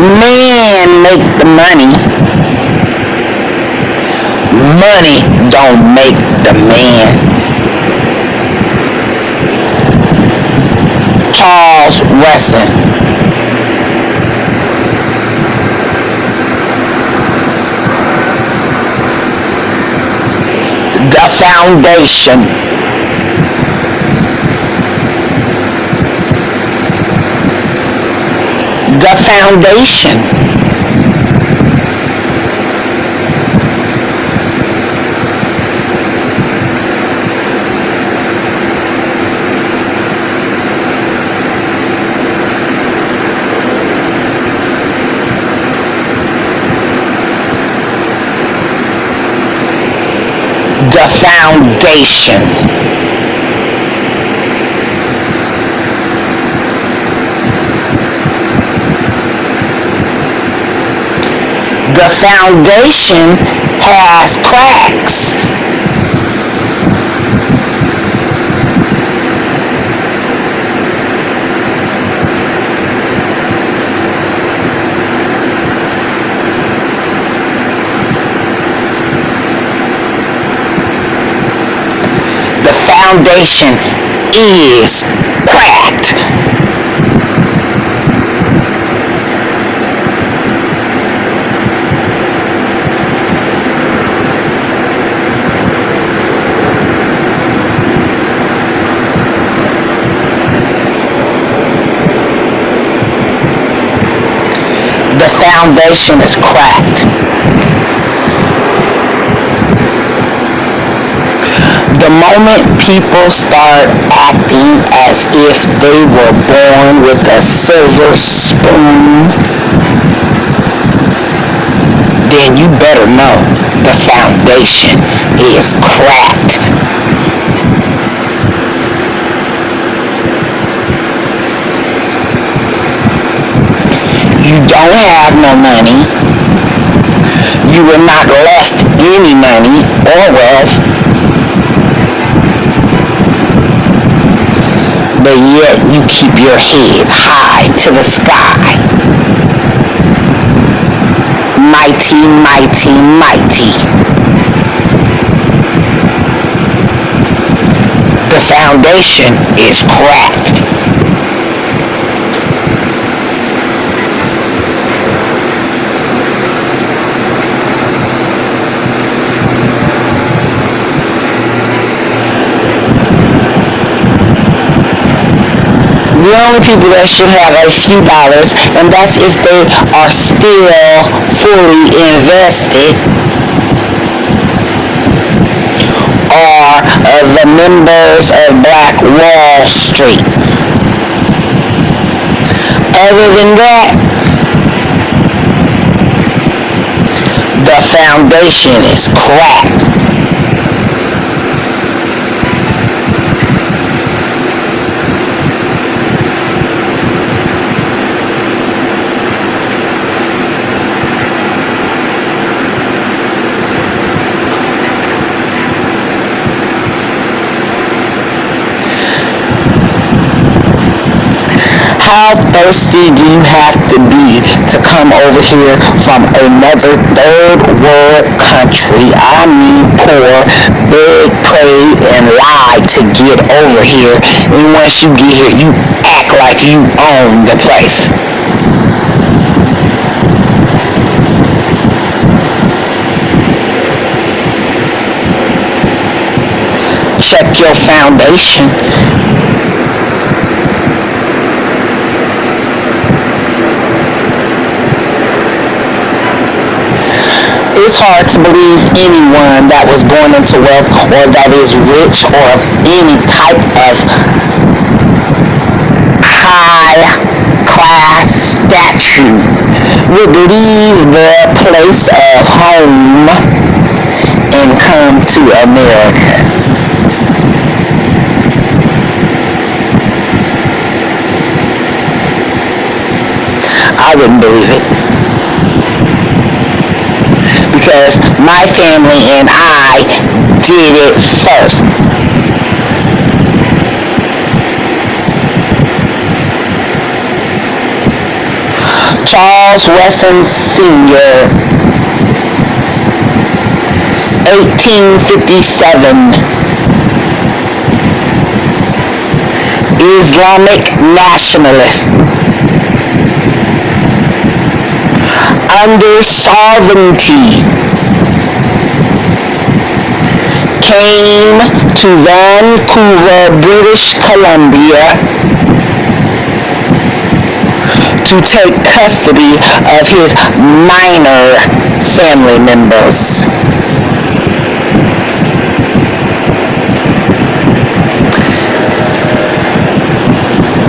Man make the money. Money don't make the man. Charles Wesson. The foundation. The foundation. The foundation. The foundation has cracks. The foundation is cracked. The foundation is cracked. The moment people start acting as if they were born with a silver spoon, then you better know the foundation is cracked. You don't have no money. You were not left any money or wealth. But yet you keep your head high to the sky. Mighty, mighty, mighty. The foundation is cracked. The only people that should have a few dollars, and that's if they are still fully invested, are the members of Black Wall Street. Other than that, the foundation is cracked. How thirsty do you have to be to come over here from another third world country? I mean poor, beg, pray, and lie to get over here. And once you get here, you act like you own the place. Check your foundation. It's hard to believe anyone that was born into wealth or that is rich or of any type of high class stature would leave their place of home and come to America. I wouldn't believe it. Because my family and I did it first. Charles Wesson Sr., 1857. Islamic nationalist. Under sovereignty. Came to Vancouver, British Columbia to take custody of his minor family members.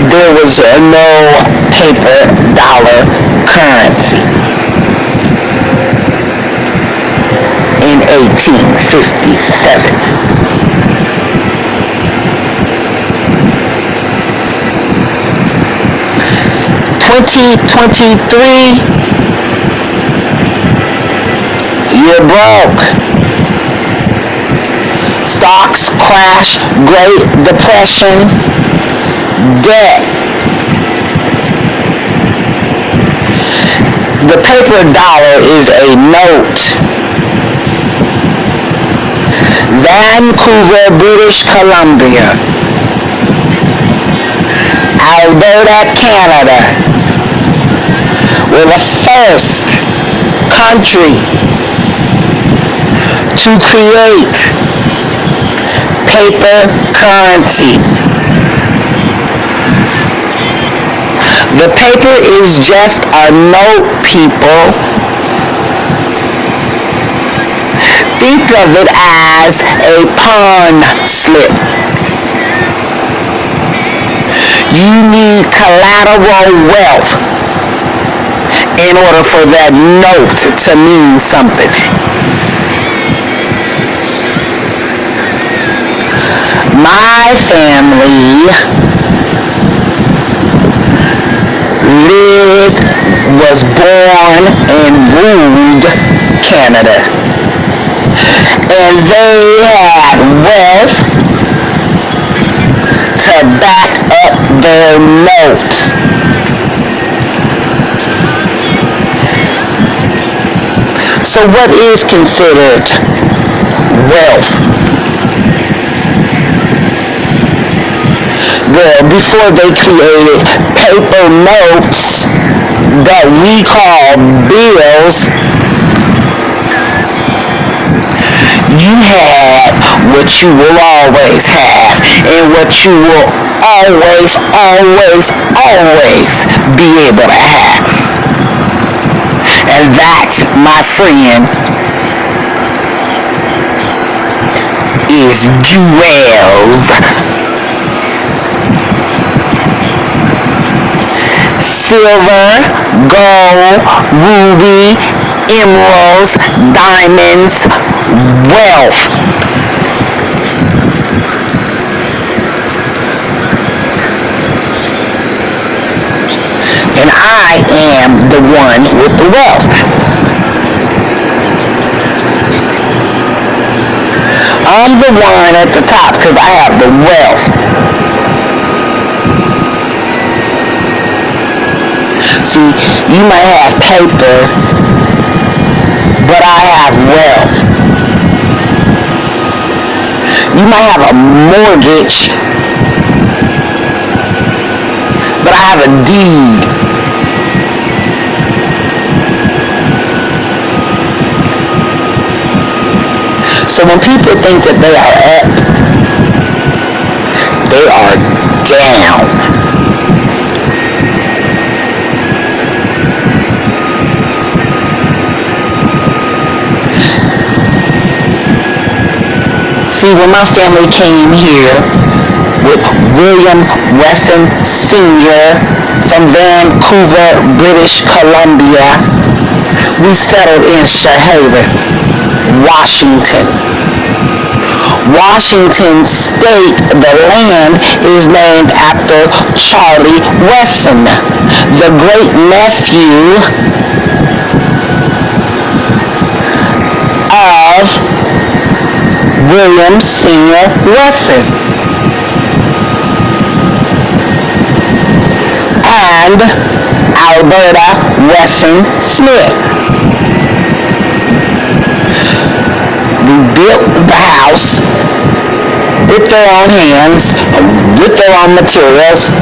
There was no paper dollar currency in 1857. $2023, you're broke. Stocks crash, Great Depression, debt. The paper dollar is a note. Vancouver, British Columbia. Alberta, Canada, were the first country to create paper currency. The paper is just a note, people. Think of it as a pawn slip. You need collateral wealth in order for that note to mean something. My family was born and ruled Canada. And they had wealth to back up their notes. So what is considered wealth? Well, before they created paper notes that we call bills, you had what you will always have and what you will always be able to have. And that, my friend, is jewels. Silver, gold, ruby, emeralds, diamonds, wealth. And I am the one with the wealth. I'm the one at the top because I have the wealth. See, you might have paper, but I have wealth. You might have a mortgage, but I have a deed. So when people think that they are up, they are down. See, when my family came here with William Wesson Sr. from Vancouver, British Columbia, we settled in Chehalis, Washington. Washington State, the land, is named after Charlie Wesson, the great nephew of William Sr. Wesson. And Alberta Wesson Smith. We built the house with their own hands, with their own materials.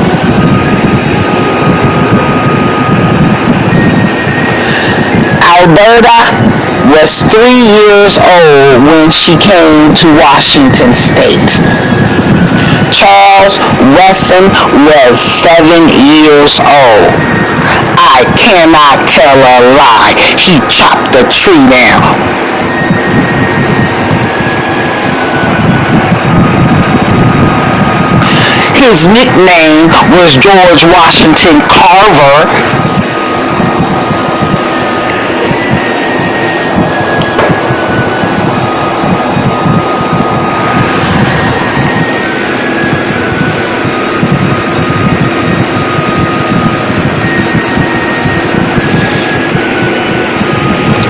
Alberta was 3 years old when she came to Washington State. Charles Wesson was 7 years old. I cannot tell a lie. He chopped the tree down. His nickname was George Washington Carver.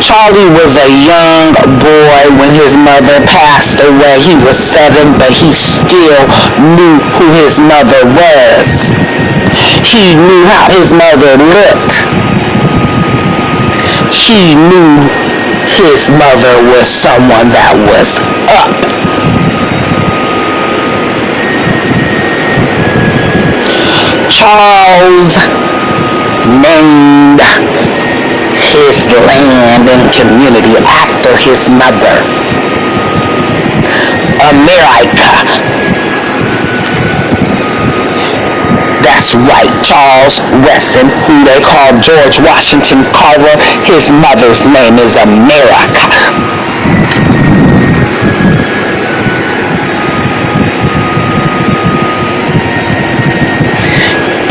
Charlie was a young boy when his mother passed away. He was 7, but he still knew who his mother was. He knew how his mother looked. He knew his mother was someone that was up. Charles named his land and community after his mother, America. That's right, Charles Wesson, who they call George Washington Carver, his mother's name is America.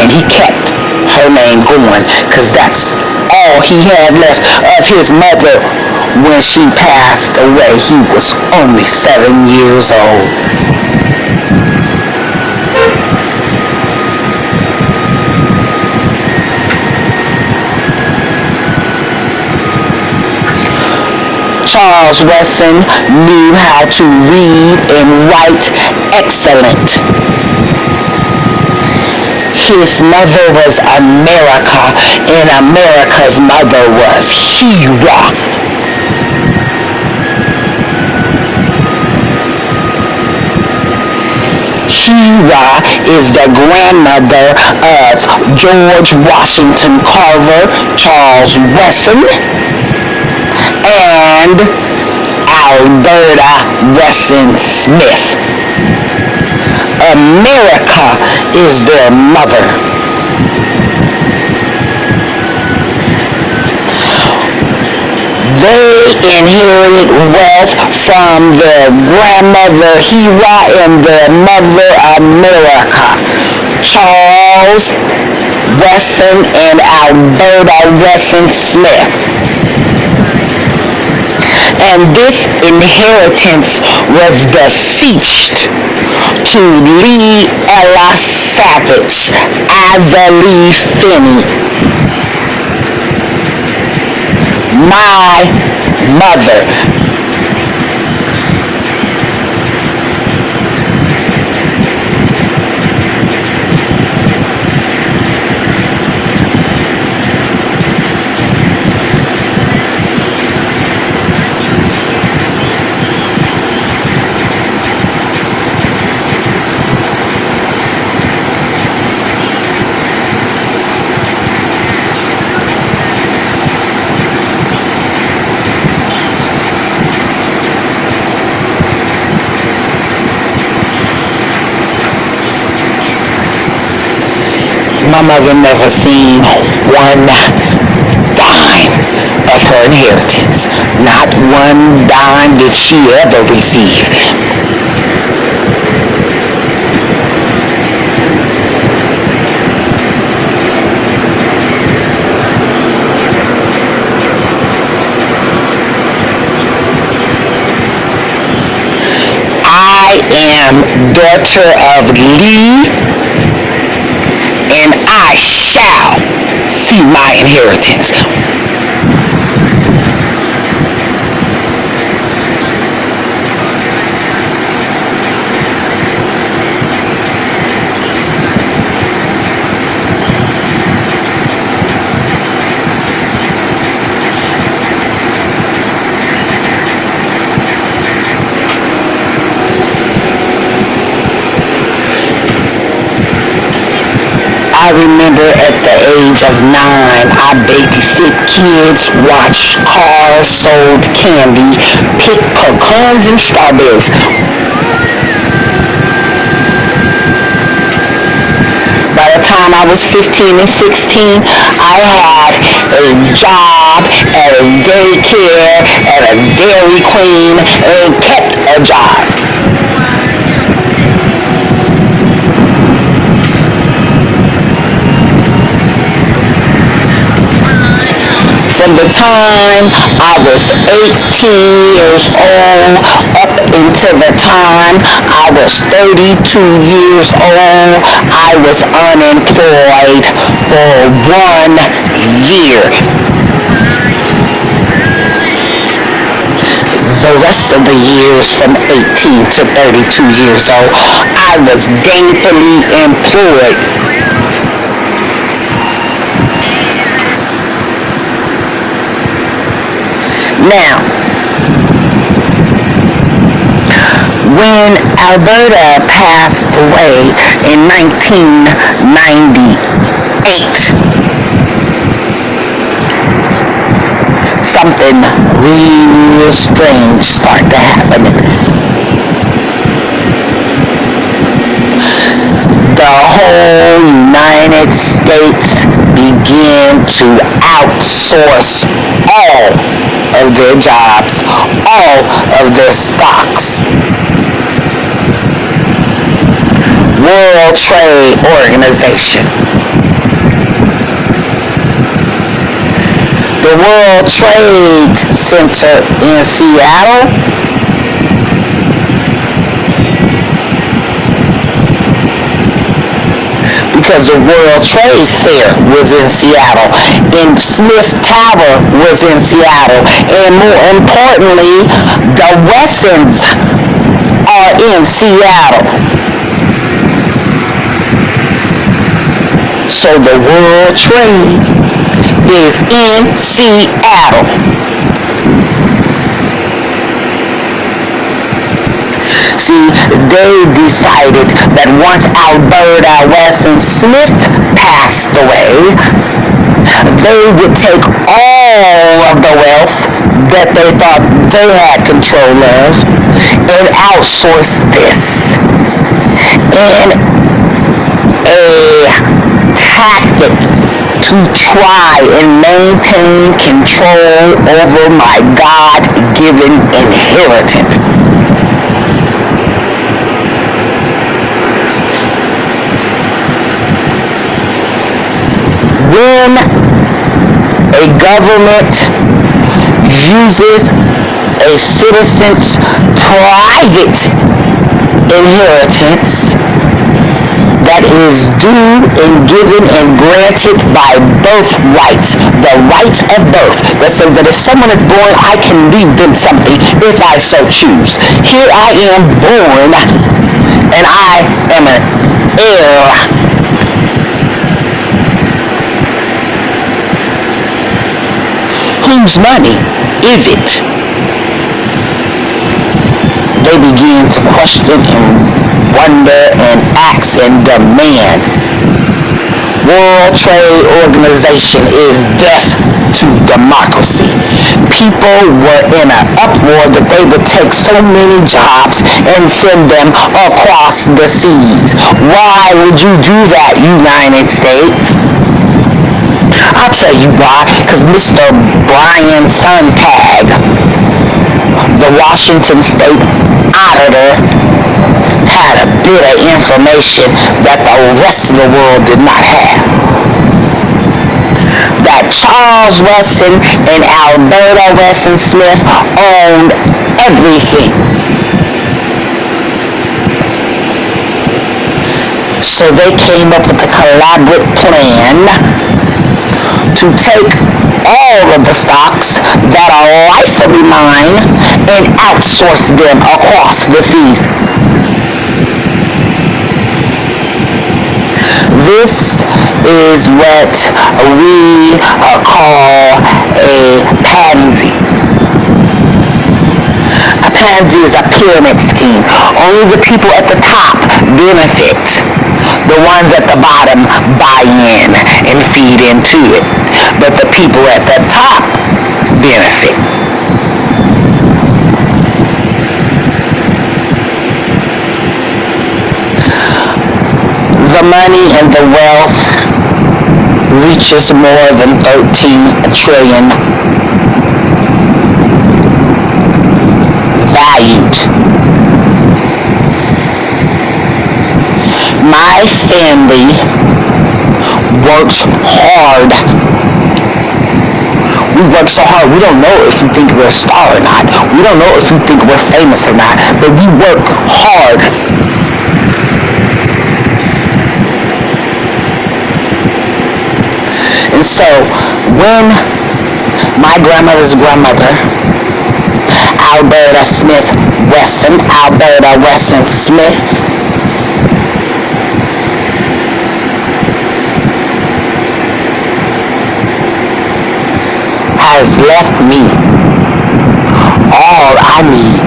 And he kept her name going, because that's all he had left of his mother. When she passed away, he was only 7 years old. Charles Wesson knew how to read and write excellent. His mother was America, and America's mother was Hera. Hera is the grandmother of George Washington Carver, Charles Wesson, and Alberta Wesson Smith. America is their mother. They inherited wealth from their grandmother Hera and their mother America. Charles Wesson and Alberta Wesson Smith. And this inheritance was bequeathed to Lee Ella Savage, Azalee Finney, my mother. My mother never seen one dime of her inheritance. Not one dime did she ever receive. I am daughter of Lee, and I shall see my inheritance. I remember at the age of 9, I babysit kids, watched cars, sold candy, picked pecans and strawberries. By the time I was 15 and 16, I had a job at a daycare, at a Dairy Queen, and kept a job. From the time I was 18 years old up until the time I was 32 years old, I was unemployed for 1 year. The rest of the years from 18 to 32 years old, I was gainfully employed. Now, when Alberta passed away in 1998, something real strange started to happen. The whole United States began to outsource all of their jobs, all of their stocks. World Trade Organization. The World Trade Center in Seattle because the World Trade Fair was in Seattle, and Smith Tower was in Seattle, and more importantly, the Wessons are in Seattle. So the World Trade is in Seattle. See, they decided that once Alberta Wesson Smith passed away, they would take all of the wealth that they thought they had control of and outsource this. And a tactic to try and maintain control over my God-given inheritance. When a government uses a citizen's private inheritance that is due and given and granted by birthrights, the rights of birth, that says that if someone is born, I can leave them something if I so choose. Here I am born, and I am an heir. Whose money is it? They begin to question and wonder and ask and demand. World Trade Organization is death to democracy. People were in an uproar that they would take so many jobs and send them across the seas. Why would you do that, United States? I'll tell you why, because Mr. Brian Sontag, the Washington State Auditor, had a bit of information that the rest of the world did not have. That Charles Wesson and Alberta Wesson Smith owned everything. So they came up with a collaborative plan to take all of the stocks that are rightfully mine and outsource them across the seas. This is what we call a pansy. A pansy is a pyramid scheme. Only the people at the top benefit. The ones at the bottom buy in and feed into it, but the people at the top benefit. The money and the wealth reaches more than 13 trillion valued. My family works hard. We work so hard. We don't know if we think we're a star or not. We don't know if we think we're famous or not. But we work hard. And so when my grandmother's grandmother, Alberta Wesson Smith, has left me all I need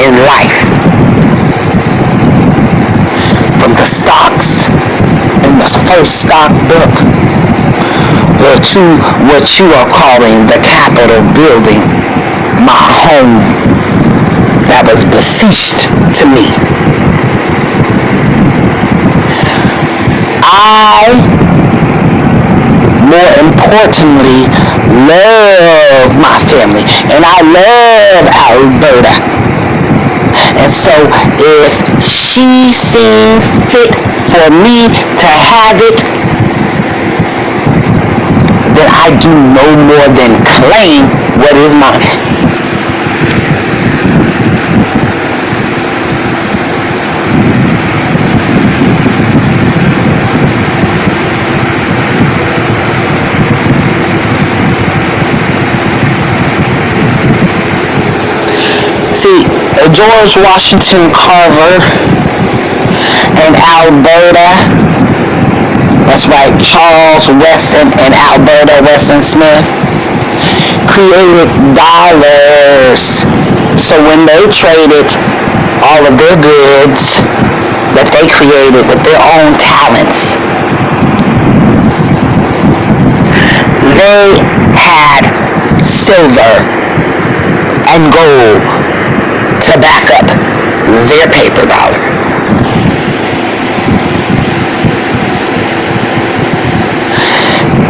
in life, from the stocks in the first stock book to what you are calling the Capitol building, my home that was bequeathed to me. I, more importantly, love my family, and I love Alberta. And so if she seems fit for me to have it, then I do no more than claim what is mine. See, George Washington Carver and Alberta, that's right, Charles Wesson and Alberta Wesson Smith, created dollars. So when they traded all of their goods that they created with their own talents, they had silver and gold to back up their paper dollar.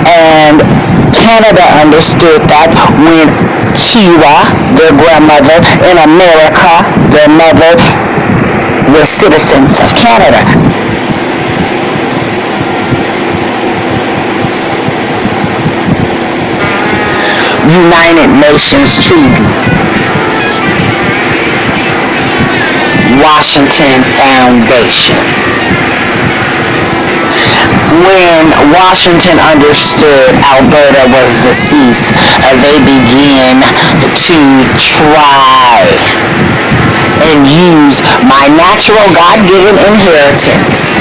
And Canada understood that when Chiwa, their grandmother, and America, their mother, were citizens of Canada. United Nations Treaty, Washington Foundation. When Washington understood Alberta was deceased, they began to try and use my natural God-given inheritance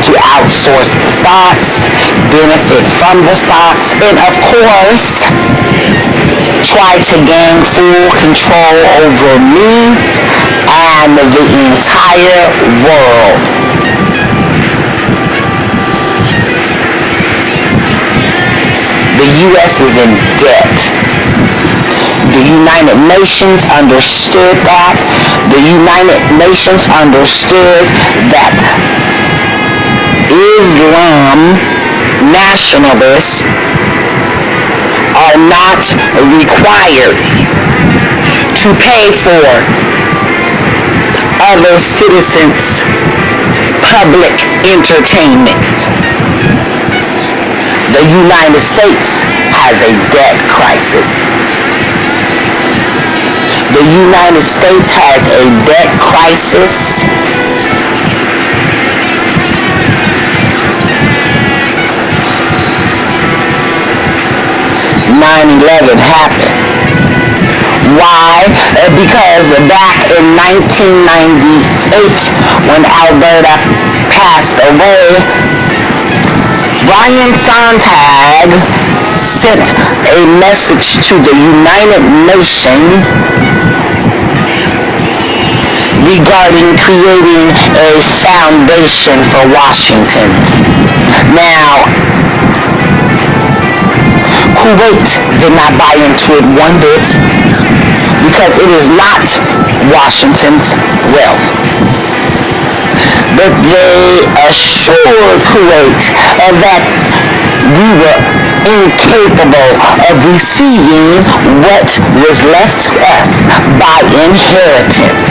to outsource the stocks, benefit from the stocks, and of course, try to gain full control over me and the entire world. The U.S. is in debt. The United Nations understood that. The United Nations understood that Islam nationalists are not required to pay for other citizens' public entertainment. The United States has a debt crisis. The United States has a debt crisis. "9/11 happened. Why? Because back in 1998, when Alberta passed away, Brian Sontag sent a message to the United Nations regarding creating a foundation for Washington. Now, Kuwait did not buy into it one bit because it is not Washington's wealth. But they assured Kuwait that we were incapable of receiving what was left to us by inheritance.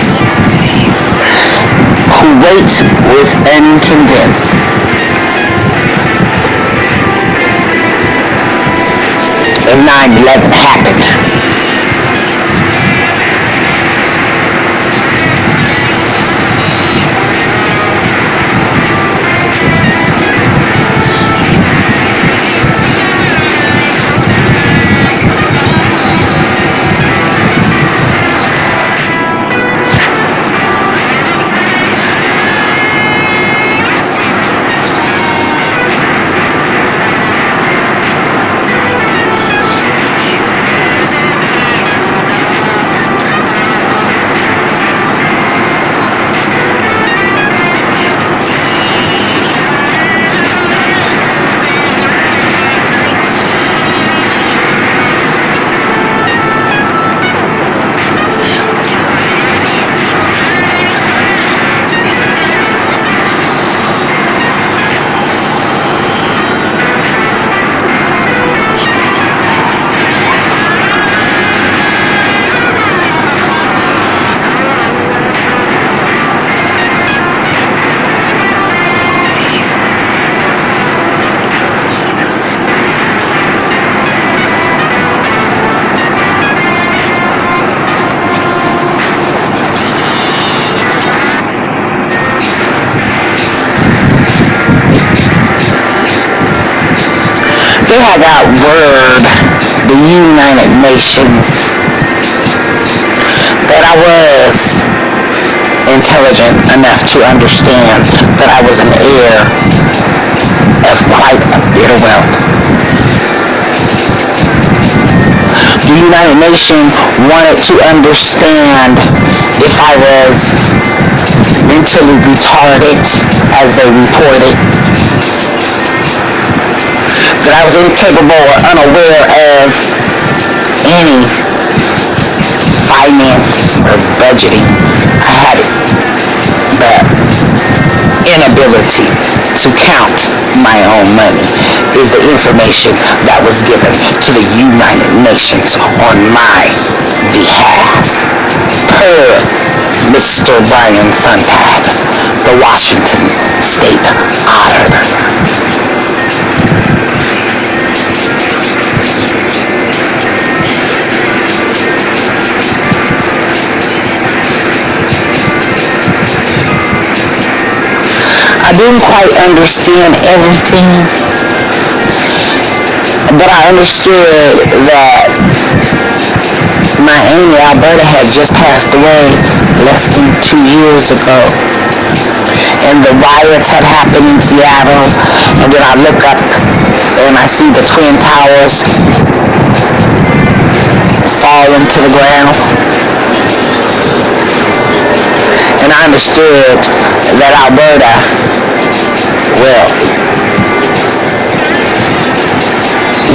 Kuwait was unconvinced. As 9/11 happened. They had got word, the United Nations, that I was intelligent enough to understand that I was an heir of quite a bit of wealth. The United Nations wanted to understand if I was mentally retarded, as they reported, that I was incapable or unaware of any finances or budgeting. I had the inability to count my own money, is the information that was given to the United Nations on my behalf, per Mr. Brian Sontag, the Washington State Auditor. I didn't quite understand everything, but I understood that my Amy, Alberta, had just passed away less than 2 years ago, and the riots had happened in Seattle, and then I look up and I see the Twin Towers fall into the ground, and I understood that Alberta, well,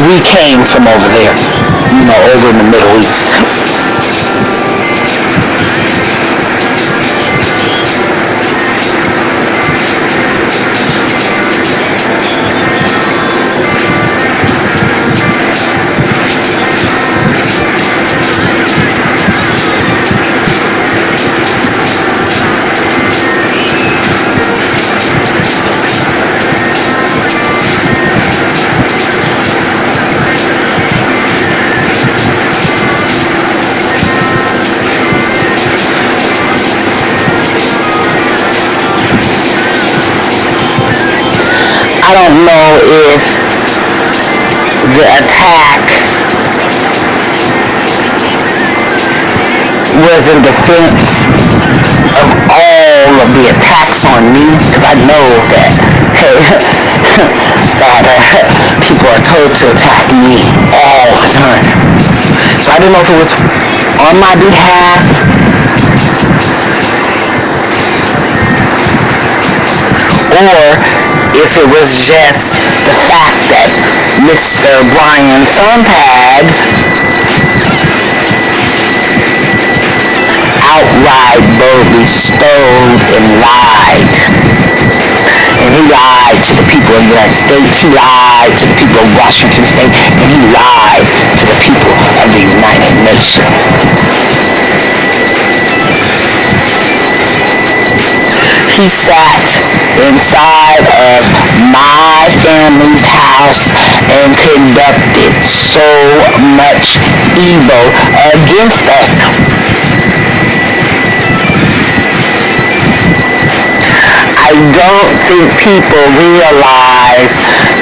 we came from over there, over in the Middle East. I don't know if the attack was in defense of all of the attacks on me, because I know that, people are told to attack me all the time. So I didn't know if it was on my behalf or if it was just the fact that Mr. Brian Thumpad outright boldly stole and lied. And he lied to the people of the United States, he lied to the people of Washington State, and he lied to the people of the United Nations. He sat inside of my family's house and conducted so much evil against us. I don't think people realize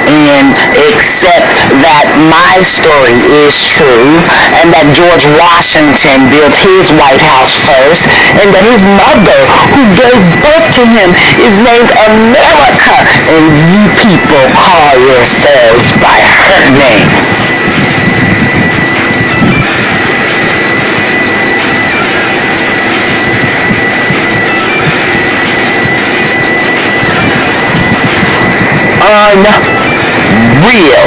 and accept that my story is true, and that George Washington built his White House first, and that his mother, who gave birth to him, is named America, and you people call yourselves by her name. Unreal.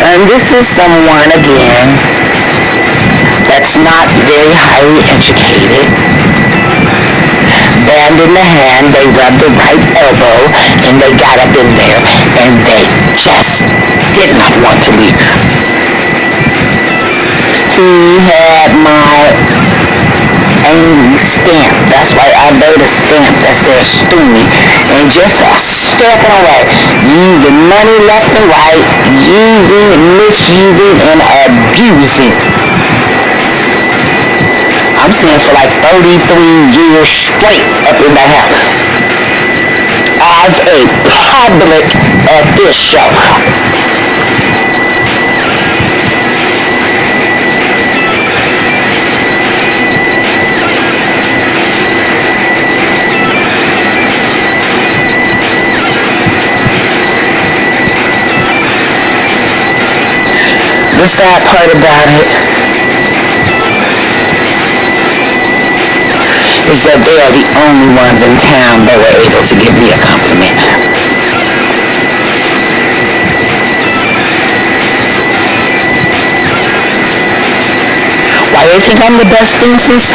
And this is someone, again, that's not very highly educated. Band in the hand, they rubbed the right elbow, and they got up in there, and they just did not want to leave. He had my angry stamp. That's right, Alberta stamp that says Stoomy, and just stepping away, using money left and right, using, misusing, and abusing. I'm saying for like 33 years straight up in that house as a public official. The sad part about it is that they are the only ones in town that were able to give me a compliment. Why they think I'm the best thing since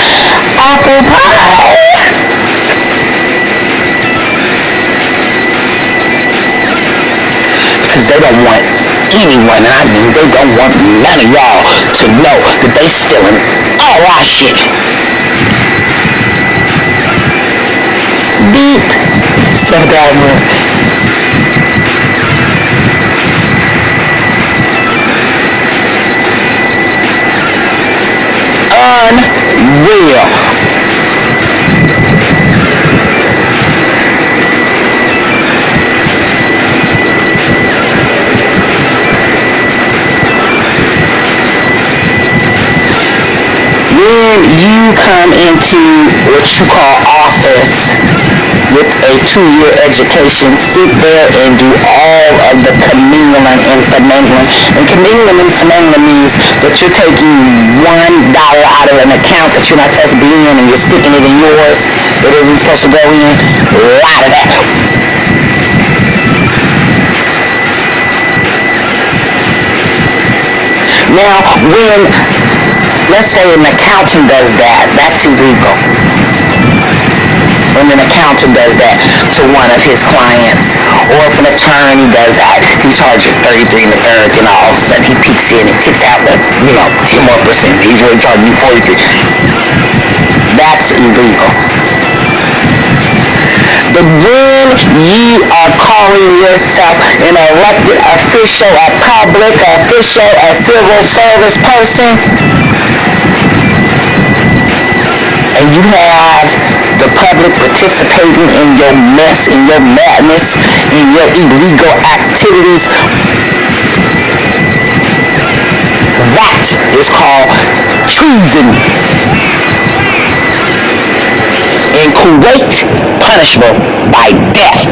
apple pie? Because they don't want anyone, and I mean they don't want none of y'all to know that they stealing all our shit. Beep, said a bad word. Unreal. When you come into what you call office with a 2-year education, sit there and do all of the commingling and finagling. And commingling and finagling means that you're taking $1 out of an account that you're not supposed to be in, and you're sticking it in yours that isn't supposed to go in. A lot of that. Now, when, let's say an accountant does that, that's illegal. When an accountant does that to one of his clients, or if an attorney does that, he charges 33 and a third, and all of a sudden he peeks in and kicks out the, 10 more percent. He's really charging you 43. That's illegal. But when you are calling yourself an elected official, a public official, a civil service person, and you have the public participating in your mess, in your madness, in your illegal activities, that is called treason. in Kuwait, punishable by death.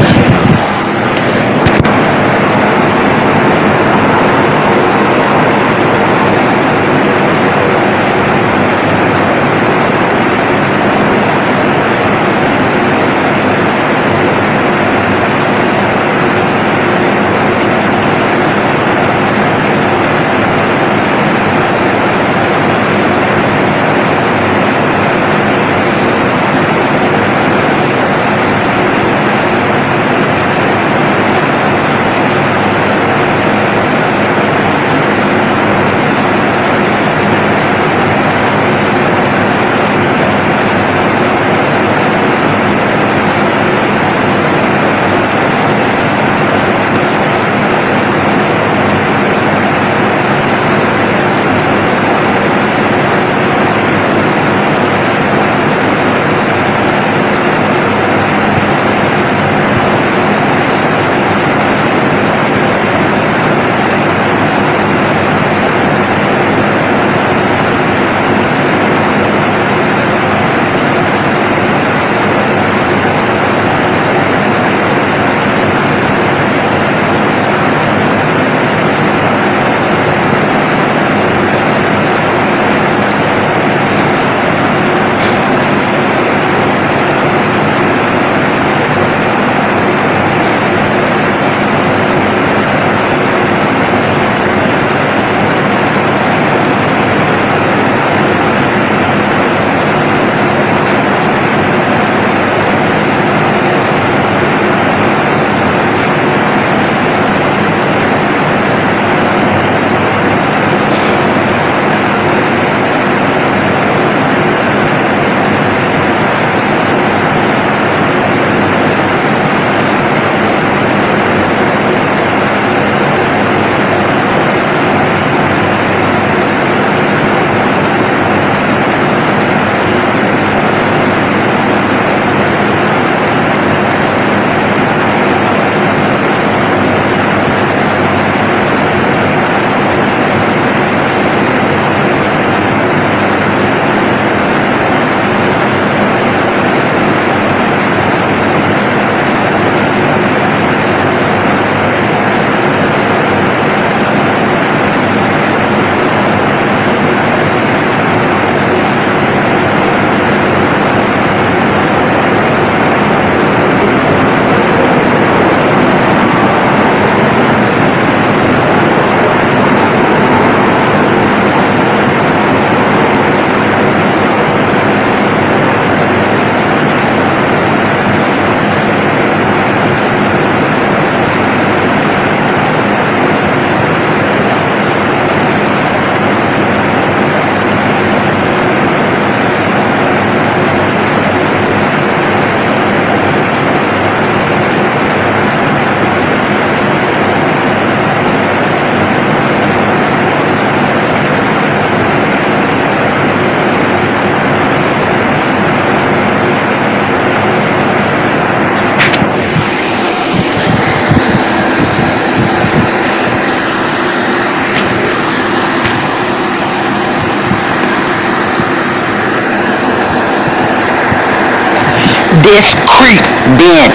This creep been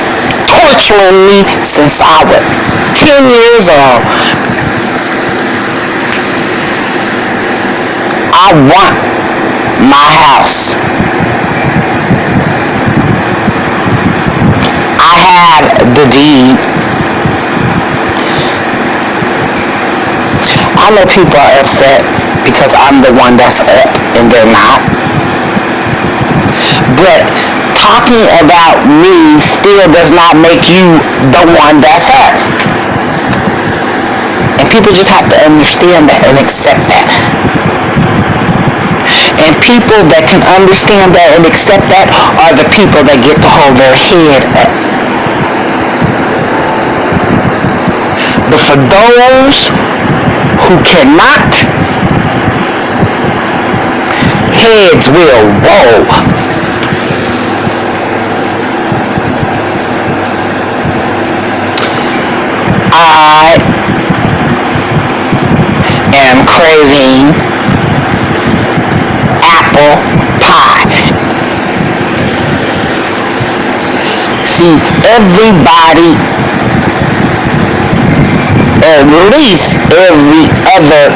torturing me since I was 10 years old. I want my house. I have the deed. I know people are upset because I'm the one that's up and they're not. But talking about me still does not make you the one that's up. And people just have to understand that and accept that. And people that can understand that and accept that are the people that get to hold their head up. But for those who cannot, heads will roll. I am craving apple pie. See, everybody, at least every other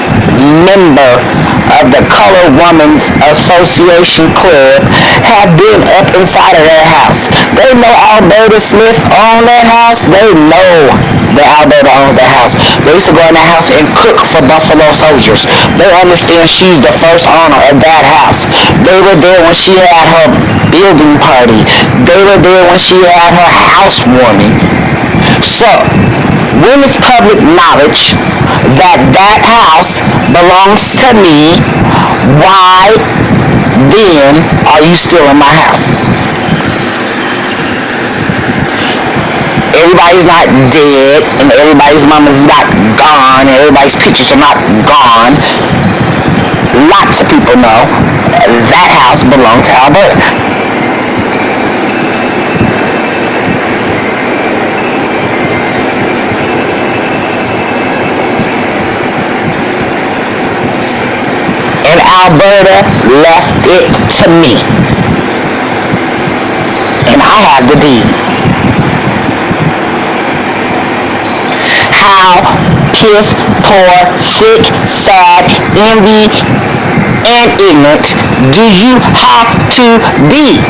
member of the Colored Women's Association Club have been up inside of that house. They know Alberta Smith owned that house. They know that Alberta owns that house. They used to go in that house and cook for Buffalo Soldiers. They understand she's the first owner of that house. They were there when she had her building party. They were there when she had her housewarming. So, when it's public knowledge that that house belongs to me, why then are you still in my house? Everybody's not dead, and everybody's mama's not gone, and everybody's pictures are not gone. Lots of people know that house belonged to Alberta. And Alberta left it to me. And I have the deed. How piss poor, sick, sad, envy, and ignorant do you have to be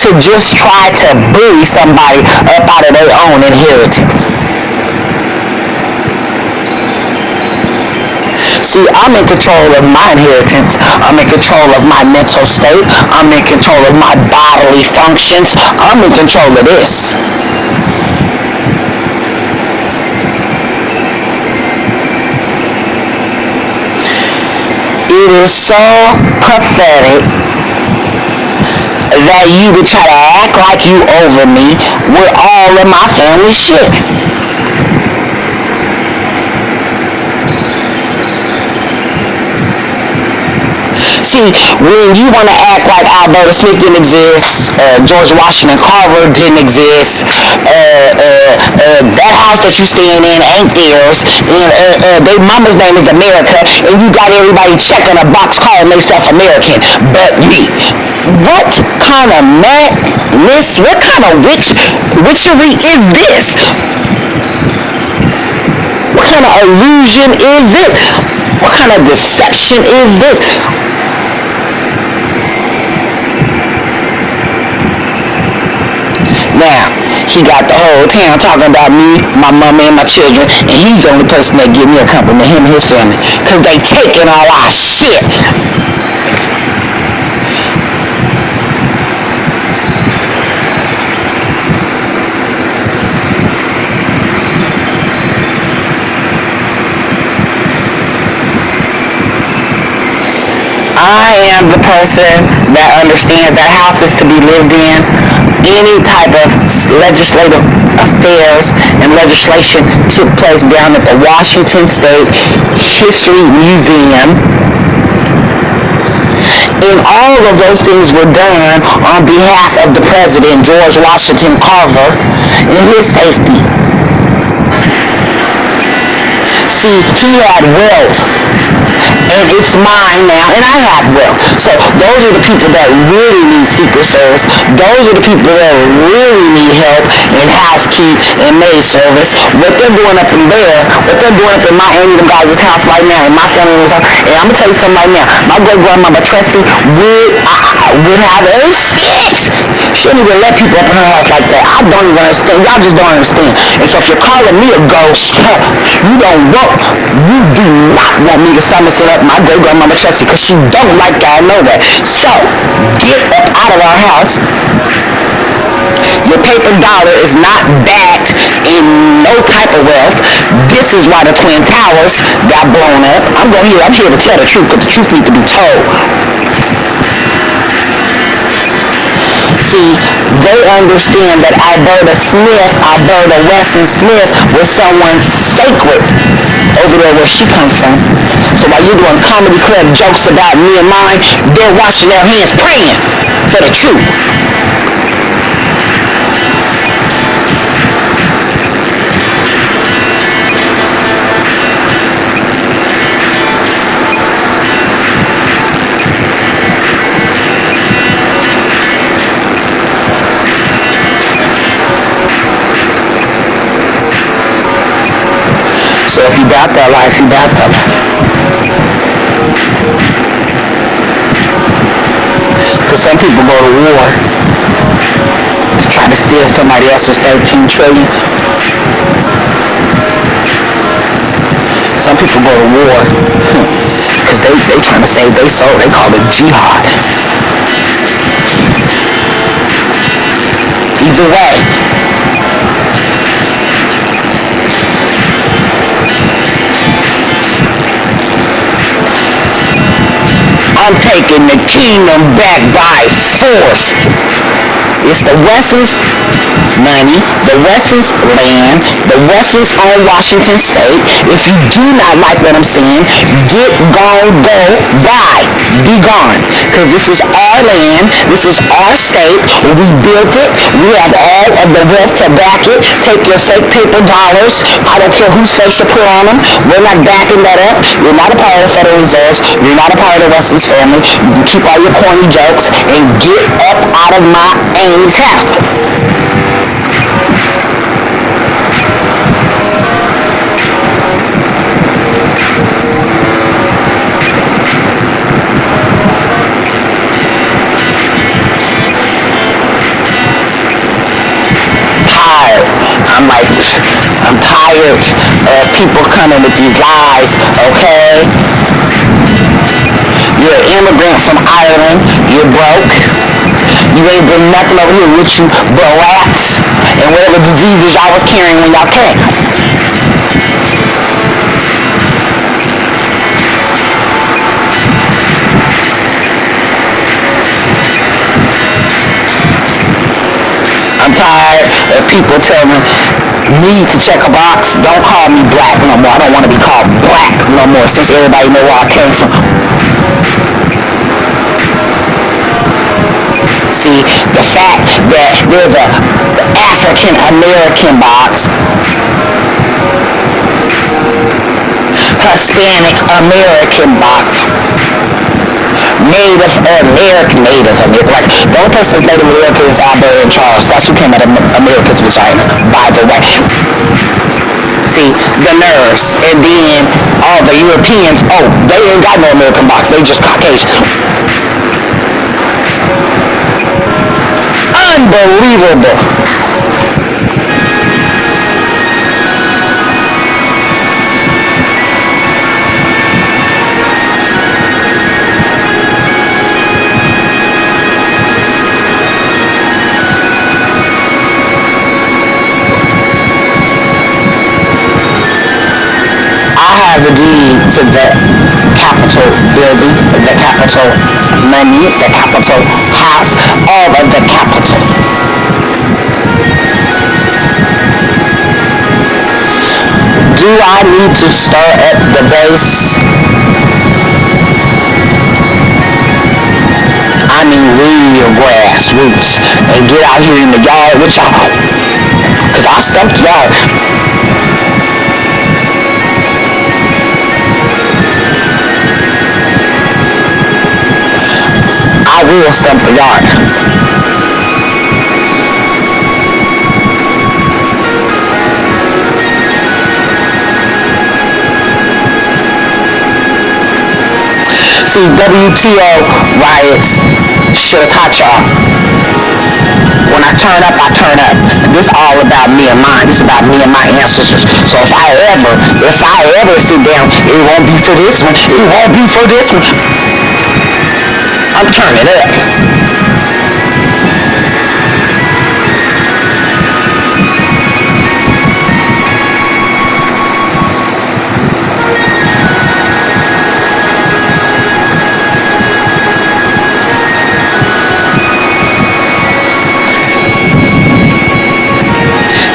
to just try to bully somebody up out of their own inheritance? See, I'm in control of my inheritance. I'm in control of my mental state. I'm in control of my bodily functions. I'm in control of this. It is so pathetic that you would try to act like you over me with all of my family shit. See, when you want to act like Alberta Smith didn't exist, George Washington Carver didn't exist, that house that you staying in ain't theirs, and their mama's name is America, and you got everybody checking a box calling themselves American, but me. What kind of madness, what kind of witchery is this? What kind of illusion is this? What kind of deception is this? Now, he got the whole town talking about me, my mama, and my children, and he's the only person that give me a compliment, him and his family, because they taking all our shit. I am the person that understands that house is to be lived in. Any type of legislative affairs and legislation took place down at the Washington State History Museum. And all of those things were done on behalf of the President, George Washington Carver, and his safety. See, he had wealth, and it's mine now, and I have wealth. So those are the people that really need Secret Service. Those are the people that really need help in housekeep and maid service. What they're doing up in there, what they're doing up in my Andy them guys' house right now, in my family's house, and I'm gonna tell you something right now. My great-grandmama Tressie would have a fit. She don't even let people up in her house like that. I don't even understand. Y'all just don't understand. And so if you're calling me a ghost, you do not want me to summon up my great-grandmama Tressie, because she don't like that. I know that. So, get up out of our house. Your paper dollar is not backed in no type of wealth. This is why the Twin Towers got blown up. I'm here to tell the truth, because the truth needs to be told. See, they understand that Alberta Wesson Smith, was someone sacred over there where she comes from. So while you're doing comedy club jokes about me and mine, they're washing their hands praying for the truth. So if you about that life, you about that life. Because some people go to war to try to steal somebody else's 13 trillion. Some people go to war because they trying to save their soul. They call it jihad. Either way, I'm taking the kingdom back by force. It's the Wessels money, the Wessels land, the Wessels on Washington State. If you do not like what I'm saying, get gone, go, bye, be gone. Because this is our land, this is our state, we built it, we have all of the wealth to back it. Take your fake paper dollars, I don't care whose face you put on them, we're not backing that up. You're not a part of the Federal Reserve, you're not a part of the Wessels family. You keep all your corny jokes and get up out of my Amy's house. I'm tired of people coming with these lies, okay? You're an immigrant from Ireland, you're broke, you ain't bring nothing over here with you but rats and whatever diseases y'all was carrying when y'all came. I'm tired of people telling me to check a box. Don't call me black no more. I don't want to be called black no more since everybody know where I came from. See, the fact that there's a African American box, Hispanic American box, Native American, like the only person that's Native American is Albert and Charles. That's who came out of America's vagina, by the way. See, the nerves, and then all the Europeans, oh, they ain't got no American box, they just Caucasian. Unbelievable. I have the deed to the Capitol building, the Capitol money, the Capitol house, all of the Capitol. Do I need to start at the base? I mean real grassroots and get out here in the yard with y'all. Cause I stumped y'all. I will stump the yard. See, WTO riots should have taught y'all. When I turn up, I turn up. This is all about me and mine. This is about me and my ancestors. So if I ever sit down, it won't be for this one. It won't be for this one. I'm turning up.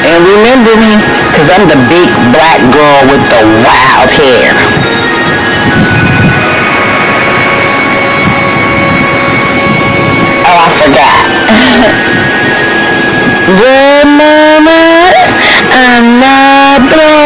And remember me, because I'm the big black girl with the wild hair. Oh, I forgot. Remember, I'm not black.